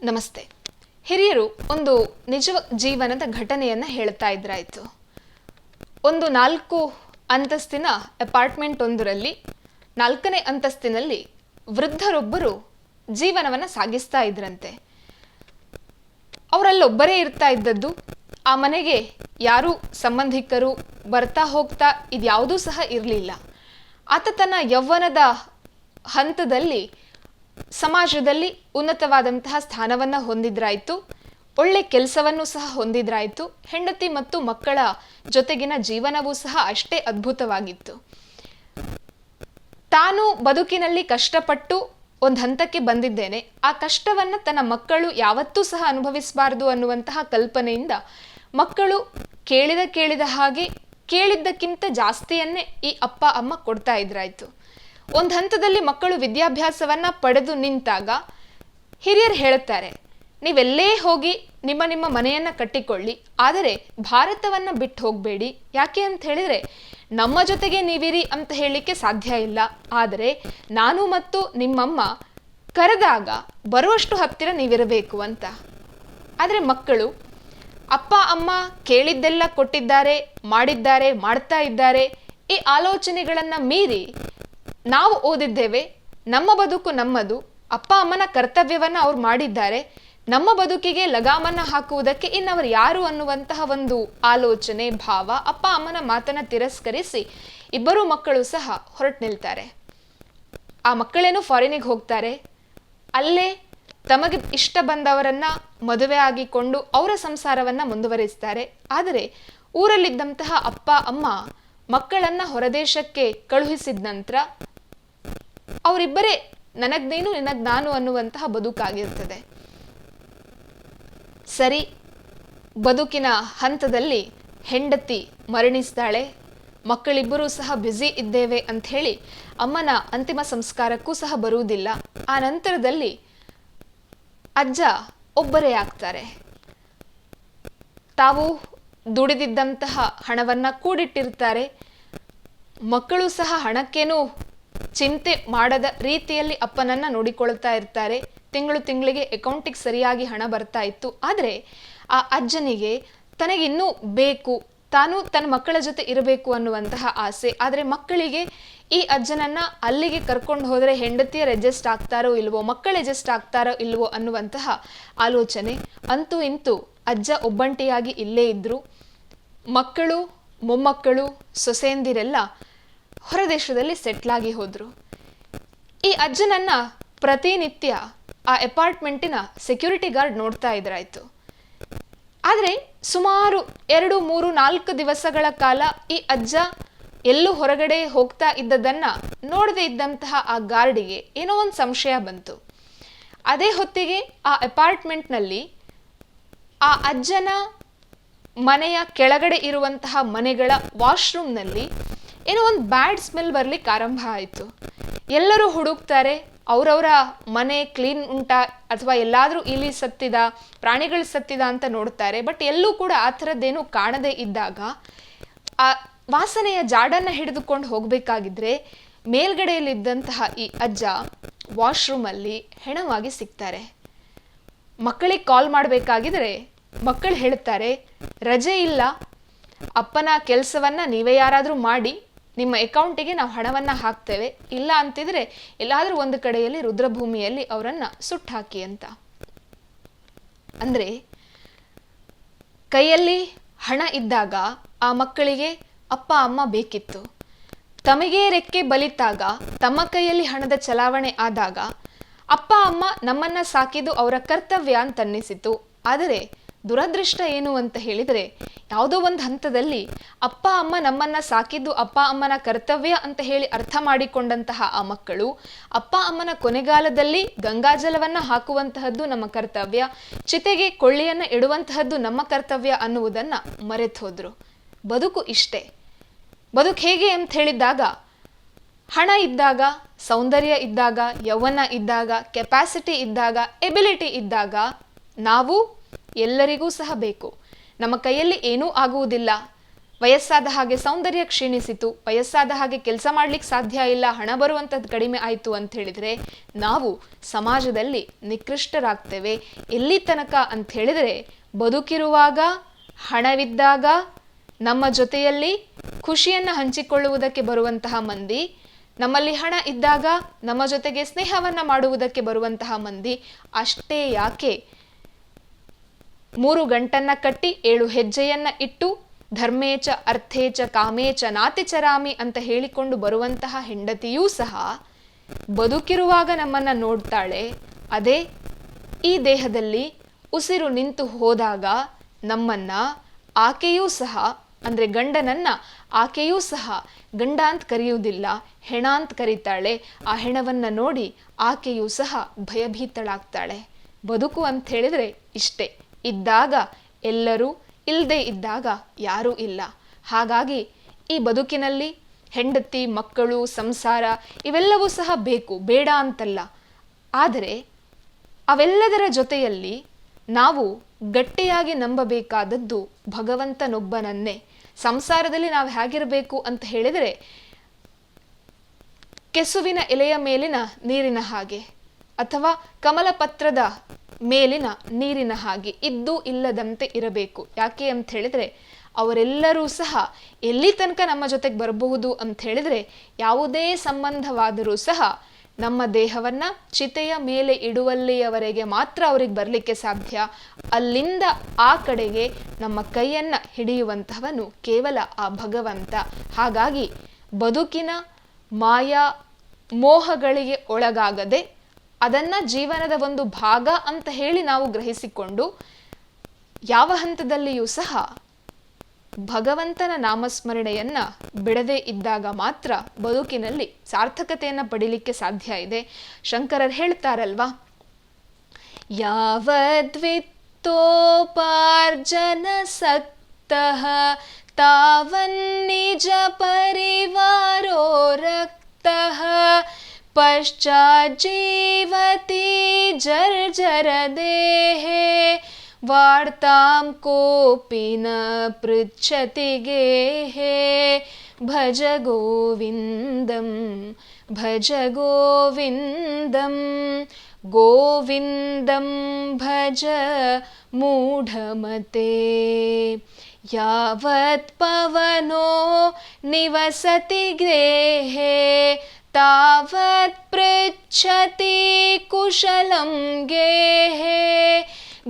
ನಮಸ್ತೆ. ಹಿರಿಯರು ಒಂದು ನಿಜ ಜೀವನದ ಘಟನೆಯನ್ನು ಹೇಳ್ತಾ ಇದ್ರಾಯ್ತು. ಒಂದು 4 ಅಂತಸ್ತಿನ ಅಪಾರ್ಟ್ಮೆಂಟ್ ಒಂದರಲ್ಲಿ 4ನೇ ಅಂತಸ್ತಿನಲ್ಲಿ ವೃದ್ಧರೊಬ್ಬರು ಜೀವನವನ್ನು ಸಾಗಿಸ್ತಾ ಇದ್ರಂತೆ. ಅವರಲ್ಲೊಬ್ಬರೇ ಇರ್ತಾ ಇದ್ದದ್ದು. ಆ ಮನೆಗೆ ಯಾರು ಸಂಬಂಧಿಕರು ಬರ್ತಾ ಹೋಗ್ತಾ ಇದ್ಯಾವುದೂ ಸಹ ಇರಲಿಲ್ಲ. ಆತ ತನ್ನ ಯೌವನದ ಹಂತದಲ್ಲಿ ಸಮಾಜದಲ್ಲಿ ಉನ್ನತವಾದಂತಹ ಸ್ಥಾನವನ್ನು ಹೊಂದಿದ್ರಾಯ್ತು, ಒಳ್ಳೆ ಕೆಲಸವನ್ನು ಸಹ ಹೊಂದಿದ್ರಾಯ್ತು, ಹೆಂಡತಿ ಮತ್ತು ಮಕ್ಕಳ ಜೊತೆಗಿನ ಜೀವನವೂ ಸಹ ಅಷ್ಟೇ ಅದ್ಭುತವಾಗಿತ್ತು. ತಾನು ಬದುಕಿನಲ್ಲಿ ಕಷ್ಟಪಟ್ಟು ಒಂದು ಹಂತಕ್ಕೆ ಬಂದಿದ್ದೇನೆ, ಆ ಕಷ್ಟವನ್ನು ತನ್ನ ಮಕ್ಕಳು ಯಾವತ್ತೂ ಸಹ ಅನುಭವಿಸಬಾರದು ಅನ್ನುವಂತಹ ಕಲ್ಪನೆಯಿಂದ ಮಕ್ಕಳು ಕೇಳಿದ ಹಾಗೆ ಕೇಳಿದ್ದಕ್ಕಿಂತ ಜಾಸ್ತಿಯನ್ನೇ ಈ ಅಪ್ಪ ಅಮ್ಮ ಕೊಡ್ತಾ ಇದ್ರಾಯ್ತು. ಒಂದು ಹಂತದಲ್ಲಿ ಮಕ್ಕಳು ವಿದ್ಯಾಭ್ಯಾಸವನ್ನ ಪಡೆದು ನಿಂತಾಗ ಹಿರಿಯರು ಹೇಳುತ್ತಾರೆ, ನೀವೆಲ್ಲೇ ಹೋಗಿ ನಿಮ್ಮ ಮನೆಯನ್ನ ಕಟ್ಟಿಕೊಳ್ಳಿ, ಆದರೆ ಭಾರತವನ್ನ ಬಿಟ್ಟು ಹೋಗಬೇಡಿ. ಯಾಕೆ ಅಂತ ಹೇಳಿದ್ರೆ ನಮ್ಮ ಜೊತೆಗೆ ನೀವಿರಿ ಅಂತ ಹೇಳಲಿಕ್ಕೆ ಸಾಧ್ಯ ಇಲ್ಲ, ಆದರೆ ನಾನು ಮತ್ತು ನಿಮ್ಮಮ್ಮ ಕರೆದಾಗ ಬರುವಷ್ಟು ಹತ್ತಿರ ನೀವಿರಬೇಕು ಅಂತ. ಆದರೆ ಮಕ್ಕಳು ಅಪ್ಪ ಅಮ್ಮ ಕೇಳಿದ್ದೆಲ್ಲ ಕೊಟ್ಟಿದ್ದಾರೆ, ಮಾಡಿದ್ದಾರೆ, ಮಾಡ್ತಾ ಇದ್ದಾರೆ, ಈ ಆಲೋಚನೆಗಳನ್ನು ಮೀರಿ ನಾವು ಓದಿದ್ದೇವೆ, ನಮ್ಮ ಬದುಕು ನಮ್ಮದು, ಅಪ್ಪ ಅಮ್ಮನ ಕರ್ತವ್ಯವನ್ನು ಅವ್ರು ಮಾಡಿದ್ದಾರೆ, ನಮ್ಮ ಬದುಕಿಗೆ ಲಗಾಮನ್ನ ಹಾಕುವುದಕ್ಕೆ ಇನ್ನವರು ಯಾರು ಅನ್ನುವಂತಹ ಒಂದು ಆಲೋಚನೆ ಭಾವ ಅಪ್ಪ ಅಮ್ಮನ ಮಾತನ್ನ ತಿರಸ್ಕರಿಸಿ ಇಬ್ಬರು ಮಕ್ಕಳು ಸಹ ಹೊರಟು ನಿಲ್ತಾರೆ. ಆ ಮಕ್ಕಳೇನು ಫಾರಿನಿಗೆ ಹೋಗ್ತಾರೆ, ಅಲ್ಲೇ ತಮಗೆ ಇಷ್ಟ ಬಂದವರನ್ನ ಮದುವೆ ಆಗಿಕೊಂಡು ಅವರ ಸಂಸಾರವನ್ನ ಮುಂದುವರಿಸ್ತಾರೆ. ಆದರೆ ಊರಲ್ಲಿದ್ದಂತಹ ಅಪ್ಪ ಅಮ್ಮ ಮಕ್ಕಳನ್ನ ಹೊರದೇಶಕ್ಕೆ ಕಳುಹಿಸಿದ ನಂತರ ಅವರಿಬ್ಬರೇ ನನಗ್ ನೀನು ನಿನಗ್ ನಾನು ಅನ್ನುವಂತಹ ಬದುಕಾಗಿರ್ತದೆ. ಸರಿ, ಬದುಕಿನ ಹಂತದಲ್ಲಿ ಹೆಂಡತಿ ಮರಣಿಸ್ತಾಳೆ, ಮಕ್ಕಳಿಬ್ಬರೂ ಸಹ ಬ್ಯುಸಿ ಇದ್ದೇವೆ ಅಂತ ಹೇಳಿ ಅಮ್ಮನ ಅಂತಿಮ ಸಂಸ್ಕಾರಕ್ಕೂ ಸಹ ಬರುವುದಿಲ್ಲ. ಆ ನಂತರದಲ್ಲಿ ಅಜ್ಜ ಒಬ್ಬರೇ ಆಗ್ತಾರೆ. ತಾವು ದುಡಿದಿದ್ದಂತಹ ಹಣವನ್ನ ಕೂಡಿಟ್ಟಿರ್ತಾರೆ. ಮಕ್ಕಳು ಸಹ ಹಣಕ್ಕೇನು ಚಿಂತೆ ಮಾಡದ ರೀತಿಯಲ್ಲಿ ಅಪ್ಪನನ್ನ ನೋಡಿಕೊಳ್ತಾ ಇರ್ತಾರೆ. ತಿಂಗಳಿಗೆ ಅಕೌಂಟಿಗೆ ಸರಿಯಾಗಿ ಹಣ ಬರ್ತಾ ಇತ್ತು. ಆದರೆ ಆ ಅಜ್ಜನಿಗೆ ತನಗಿನ್ನೂ ಬೇಕು, ತಾನು ತನ್ನ ಮಕ್ಕಳ ಜೊತೆ ಇರಬೇಕು ಅನ್ನುವಂತಹ ಆಸೆ. ಆದರೆ ಮಕ್ಕಳಿಗೆ ಈ ಅಜ್ಜನನ್ನ ಅಲ್ಲಿಗೆ ಕರ್ಕೊಂಡು ಹೋದರೆ ಹೆಂಡತಿಯರು ಅಡ್ಜಸ್ಟ್ ಆಗ್ತಾರೋ ಇಲ್ವೋ, ಮಕ್ಕಳು ಅಡ್ಜಸ್ಟ್ ಆಗ್ತಾರೋ ಇಲ್ವೋ ಅನ್ನುವಂತಹ ಆಲೋಚನೆ. ಅಂತೂ ಇಂತೂ ಅಜ್ಜ ಒಬ್ಬಂಟಿಯಾಗಿ ಇಲ್ಲೇ ಇದ್ರು. ಮಕ್ಕಳು, ಮೊಮ್ಮಕ್ಕಳು, ಸೊಸೆಯಂದಿರೆಲ್ಲ ಹೊರದೇಶದಲ್ಲಿ ಸೆಟ್ಲಾಗಿ ಹೋದ್ರು. ಈ ಅಜ್ಜನನ್ನ ಪ್ರತಿನಿತ್ಯ ಆ ಅಪಾರ್ಟ್ಮೆಂಟಿನ ಸೆಕ್ಯೂರಿಟಿ ಗಾರ್ಡ್ ನೋಡ್ತಾ ಇದ್ರಾಯ್ತು. ಆದರೆ ಸುಮಾರು 2, 3, 4 ದಿವಸಗಳ ಕಾಲ ಈ ಅಜ್ಜ ಎಲ್ಲೂ ಹೊರಗಡೆ ಹೋಗ್ತಾ ಇದ್ದದನ್ನ ನೋಡದೇ ಇದ್ದಂತಹ ಆ ಗಾರ್ಡಿಗೆ ಏನೋ ಒಂದು ಸಂಶಯ ಬಂತು. ಅದೇ ಹೊತ್ತಿಗೆ ಆ ಅಪಾರ್ಟ್ಮೆಂಟ್ನಲ್ಲಿ ಆ ಅಜ್ಜನ ಮನೆಯ ಕೆಳಗಡೆ ಇರುವಂತಹ ಮನೆಗಳ ವಾಶ್ರೂಮ್ನಲ್ಲಿ ಏನೋ ಒಂದು ಬ್ಯಾಡ್ ಸ್ಮೆಲ್ ಬರ್ಲಿಕ್ಕೆ ಆರಂಭ ಆಯಿತು. ಎಲ್ಲರೂ ಹುಡುಕ್ತಾರೆ, ಅವರವರ ಮನೆ ಕ್ಲೀನ್ ಉಂಟಾ ಅಥವಾ ಎಲ್ಲಾದರೂ ಇಲಿ ಸತ್ತಿದ, ಪ್ರಾಣಿಗಳು ಸತ್ತಿದ ಅಂತ ನೋಡ್ತಾರೆ. ಬಟ್ ಎಲ್ಲೂ ಕೂಡ ಆ ಥರದ್ದೇನು ಕಾಣದೇ ಇದ್ದಾಗ ಆ ವಾಸನೆಯ ಜಾಡನ್ನು ಹಿಡಿದುಕೊಂಡು ಹೋಗಬೇಕಾಗಿದ್ರೆ ಮೇಲ್ಗಡೆಯಲ್ಲಿದ್ದಂತಹ ಈ ಅಜ್ಜ ವಾಶ್ರೂಮಲ್ಲಿ ಹೆಣವಾಗಿ ಸಿಗ್ತಾರೆ. ಮಕ್ಕಳಿಗೆ ಕಾಲ್ ಮಾಡಬೇಕಾಗಿದ್ರೆ ಮಕ್ಕಳು ಹೇಳ್ತಾರೆ, ರಜೆ ಇಲ್ಲ, ಅಪ್ಪನ ಕೆಲಸವನ್ನ ನೀವೇ ಯಾರಾದರೂ ಮಾಡಿ, ನಿಮ್ಮ ಅಕೌಂಟಿಗೆ ನಾವು ಹಣವನ್ನು ಹಾಕ್ತೇವೆ, ಇಲ್ಲ ಅಂತಿದ್ರೆ ಎಲ್ಲಾದರೂ ಒಂದು ಕಡೆಯಲ್ಲಿ ರುದ್ರಭೂಮಿಯಲ್ಲಿ ಅವರನ್ನ ಸುಟ್ಟಾಕಿ ಅಂತ. ಅಂದ್ರೆ ಕೈಯಲ್ಲಿ ಹಣ ಇದ್ದಾಗ ಆ ಮಕ್ಕಳಿಗೆ ಅಪ್ಪ ಅಮ್ಮ ಬೇಕಿತ್ತು. ತಮಗೆ ರೆಕ್ಕೆ ಬಲಿತಾಗ, ತಮ್ಮ ಕೈಯಲ್ಲಿ ಹಣದ ಚಲಾವಣೆ ಆದಾಗ ಅಪ್ಪ ಅಮ್ಮ ನಮ್ಮನ್ನ ಸಾಕಿದ್ದು ಅವರ ಕರ್ತವ್ಯ ಅಂತನ್ನಿಸಿತು. ಆದರೆ ದುರದೃಷ್ಟ ಏನು ಅಂತ ಹೇಳಿದರೆ, ಯಾವುದೋ ಒಂದು ಹಂತದಲ್ಲಿ ಅಪ್ಪ ಅಮ್ಮ ನಮ್ಮನ್ನ ಸಾಕಿದ್ದು ಅಪ್ಪ ಅಮ್ಮನ ಕರ್ತವ್ಯ ಅಂತ ಹೇಳಿ ಅರ್ಥ ಮಾಡಿಕೊಂಡಂತಹ ಆ ಮಕ್ಕಳು ಅಪ್ಪ ಅಮ್ಮನ ಕೊನೆಗಾಲದಲ್ಲಿ ಗಂಗಾಜಲವನ್ನ ಹಾಕುವಂತಹದ್ದು ನಮ್ಮ ಕರ್ತವ್ಯ, ಚಿತೆಗೆ ಕೊಳ್ಳಿಯನ್ನ ಇಡುವಂತಹದ್ದು ನಮ್ಮ ಕರ್ತವ್ಯ ಅನ್ನುವುದನ್ನ ಮರೆತು ಹೋದ್ರು. ಬದುಕು ಇಷ್ಟೇ. ಬದುಕು ಹೇಗೆ ಅಂತ ಹೇಳಿದಾಗ, ಹಣ ಇದ್ದಾಗ, ಸೌಂದರ್ಯ ಇದ್ದಾಗ, ಯೌವನ ಇದ್ದಾಗ, ಕೆಪಾಸಿಟಿ ಇದ್ದಾಗ, ಎಬಿಲಿಟಿ ಇದ್ದಾಗ ನಾವು ಎಲ್ಲರಿಗೂ ಸಹ ಬೇಕು. ನಮ್ಮ ಕೈಯಲ್ಲಿ ಏನೂ ಆಗುವುದಿಲ್ಲ, ವಯಸ್ಸಾದ ಹಾಗೆ ಸೌಂದರ್ಯ ಕ್ಷೀಣಿಸಿತು, ವಯಸ್ಸಾದ ಹಾಗೆ ಕೆಲಸ ಮಾಡ್ಲಿಕ್ಕೆ ಸಾಧ್ಯ ಇಲ್ಲ, ಹಣ ಬರುವಂಥದ್ದು ಕಡಿಮೆ ಆಯಿತು ಅಂತ ಹೇಳಿದರೆ ನಾವು ಸಮಾಜದಲ್ಲಿ ನಿಕೃಷ್ಟರಾಗ್ತೇವೆ. ಎಲ್ಲಿ ತನಕ ಅಂತ ಹೇಳಿದರೆ, ಬದುಕಿರುವಾಗ ಹಣವಿದ್ದಾಗ ನಮ್ಮ ಜೊತೆಯಲ್ಲಿ ಖುಷಿಯನ್ನು ಹಂಚಿಕೊಳ್ಳುವುದಕ್ಕೆ ಬರುವಂತಹ ಮಂದಿ, ನಮ್ಮಲ್ಲಿ ಹಣ ಇದ್ದಾಗ ನಮ್ಮ ಜೊತೆಗೆ ಸ್ನೇಹವನ್ನು ಮಾಡುವುದಕ್ಕೆ ಬರುವಂತಹ ಮಂದಿ ಅಷ್ಟೇ ಯಾಕೆ 3 ಗಂಟನ್ನ ಕಟ್ಟಿ 7 ಹೆಜ್ಜೆಯನ್ನ ಇಟ್ಟು ಧರ್ಮೇಚ ಅರ್ಥೇಚ ಕಾಮೇಚ ನಾತಿಚರಾಮಿ ಅಂತ ಹೇಳಿಕೊಂಡು ಬರುವಂತಹ ಹೆಂಡತಿಯೂ ಸಹ ಬದುಕಿರುವಾಗ ನಮ್ಮನ್ನ ನೋಡ್ತಾಳೆ. ಅದೇ ಈ ದೇಹದಲ್ಲಿ ಉಸಿರು ನಿಂತು ಹೋದಾಗ ನಮ್ಮನ್ನ ಆಕೆಯೂ ಸಹ, ಅಂದ್ರೆ ಗಂಡನನ್ನ ಆಕೆಯೂ ಸಹ ಗಂಡ ಅಂತ ಕರೆಯುವುದಿಲ್ಲ, ಹೆಣ ಅಂತ ಕರೀತಾಳೆ. ಆ ಹೆಣವನ್ನ ನೋಡಿ ಆಕೆಯೂ ಸಹ ಭಯಭೀತಳಾಗ್ತಾಳೆ. ಬದುಕು ಅಂತ ಹೇಳಿದ್ರೆ ಇಷ್ಟೇ, ಇದ್ದಾಗ ಎಲ್ಲರೂ, ಇಲ್ಲದೆ ಇದ್ದಾಗ ಯಾರೂ ಇಲ್ಲ. ಹಾಗಾಗಿ ಈ ಬದುಕಿನಲ್ಲಿ ಹೆಂಡತಿ, ಮಕ್ಕಳು, ಸಂಸಾರ ಇವೆಲ್ಲವೂ ಸಹ ಬೇಕು, ಬೇಡ ಅಂತಲ್ಲ. ಆದರೆ ಅವೆಲ್ಲದರ ಜೊತೆಯಲ್ಲಿ ನಾವು ಗಟ್ಟಿಯಾಗಿ ನಂಬಬೇಕಾದದ್ದು ಭಗವಂತನೊಬ್ಬನನ್ನೇ. ಸಂಸಾರದಲ್ಲಿ ನಾವು ಹೇಗಿರಬೇಕು ಅಂತ ಹೇಳಿದರೆ, ಕೆಸುವಿನ ಎಲೆಯ ಮೇಲಿನ ನೀರಿನ ಹಾಗೆ ಅಥವಾ ಕಮಲ ಪತ್ರದ ಮೇಲಿನ ನೀರಿನ ಹಾಗೆ ಇದ್ದು ಇಲ್ಲದಂತೆ ಇರಬೇಕು. ಯಾಕೆ ಅಂತ ಹೇಳಿದರೆ, ಅವರೆಲ್ಲರೂ ಸಹ ಎಲ್ಲಿ ತನಕ ನಮ್ಮ ಜೊತೆಗೆ ಬರಬಹುದು ಅಂತ ಹೇಳಿದರೆ, ಯಾವುದೇ ಸಂಬಂಧವಾದರೂ ಸಹ ನಮ್ಮ ದೇಹವನ್ನ ಚಿತೆಯ ಮೇಲೆ ಇಡುವಲ್ಲಿಯವರೆಗೆ ಮಾತ್ರ ಅವ್ರಿಗೆ ಬರಲಿಕ್ಕೆ ಸಾಧ್ಯ. ಅಲ್ಲಿಂದ ಆ ಕಡೆಗೆ ನಮ್ಮ ಕೈಯನ್ನ ಹಿಡಿಯುವಂತಹವನು ಕೇವಲ ಆ ಭಗವಂತ. ಹಾಗಾಗಿ ಬದುಕಿನ ಮಾಯಾ ಮೋಹಗಳಿಗೆ ಒಳಗಾಗದೆ ಅದನ್ನ ಜೀವನದ ಒಂದು ಭಾಗ ಅಂತ ಹೇಳಿ ನಾವು ಗ್ರಹಿಸಿಕೊಂಡು ಯಾವ ಹಂತದಲ್ಲಿಯೂ ಸಹ ಭಗವಂತನ ನಾಮಸ್ಮರಣೆಯನ್ನ ಬಿಡದೇ ಇದ್ದಾಗ ಮಾತ್ರ ಬದುಕಿನಲ್ಲಿ ಸಾರ್ಥಕತೆಯನ್ನ ಪಡಿಲಿಕ್ಕೆ ಸಾಧ್ಯ ಇದೆ. ಶಂಕರರು ಹೇಳ್ತಾರಲ್ವಾ, ಯಾವದ್ವಿತ್ತೋಪಾರ್ಜನ ಸಕ್ತಃ ತಾವನ್ನಿಜ ಪರಿವಾರೋ ರಕ್ತಃ ಪಶ್ಚಾಜ್ಜೀವತಿ ಜರ್ಜರ ದೇಹೇ ವಾರ್ತಾಂ ಕೋಪಿ ನ ಪೃಚ್ಛತಿ ಗೇಹೇ ಭಜ ಗೋವಿಂದಂ ಭಜ ಗೋವಿಂದಂ ಗೋವಿಂದಂ ಭಜ ಮೂಢಮತೆ. ಯಾವತ್ ಪವನೋ ನಿವಸತಿ ಗೃಹೇ ತಾವತ್ ಪೃಚ್ಛತಿ ಕುಶಲಂ ಗೇಹೇ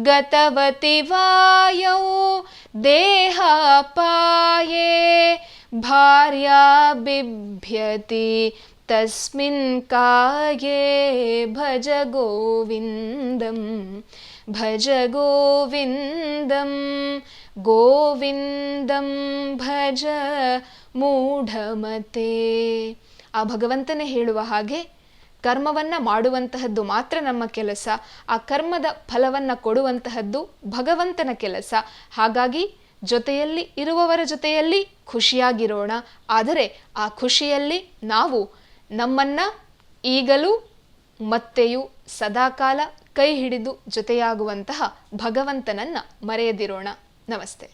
ಗತವತಿ ವಾಯೌ ದೇಹಾಪಾಯೇ ಭಾರ್ಯಾ ಬಿಭ್ಯತಿ ತಸ್ಮಿನ್ ಕಾಯೇ ಭಜ ಗೋವಿಂದಂ ಭಜ ಗೋವಿಂದಂ ಗೋವಿಂದಂ ಭಜ ಮೂಢಮತೆ. ಆ ಭಗವಂತನೇ ಹೇಳುವ ಹಾಗೆ, ಕರ್ಮವನ್ನ ಮಾಡುವಂತಹದ್ದು ಮಾತ್ರ ನಮ್ಮ ಕೆಲಸ, ಆ ಕರ್ಮದ ಫಲವನ್ನ ಕೊಡುವಂತಹದ್ದು ಭಗವಂತನ ಕೆಲಸ. ಹಾಗಾಗಿ ಜೊತೆಯಲ್ಲಿ ಇರುವವರ ಜೊತೆಯಲ್ಲಿ ಖುಷಿಯಾಗಿರೋಣ. ಆದರೆ ಆ ಖುಷಿಯಲ್ಲಿ ನಾವು ನಮ್ಮನ್ನ ಈಗಲೂ ಮತ್ತೆಯೂ ಸದಾಕಾಲ ಕೈ ಹಿಡಿದು ಜೊತೆಯಾಗುವಂತಹ ಭಗವಂತನನ್ನ ಮರೆಯದಿರೋಣ. ನಮಸ್ತೆ.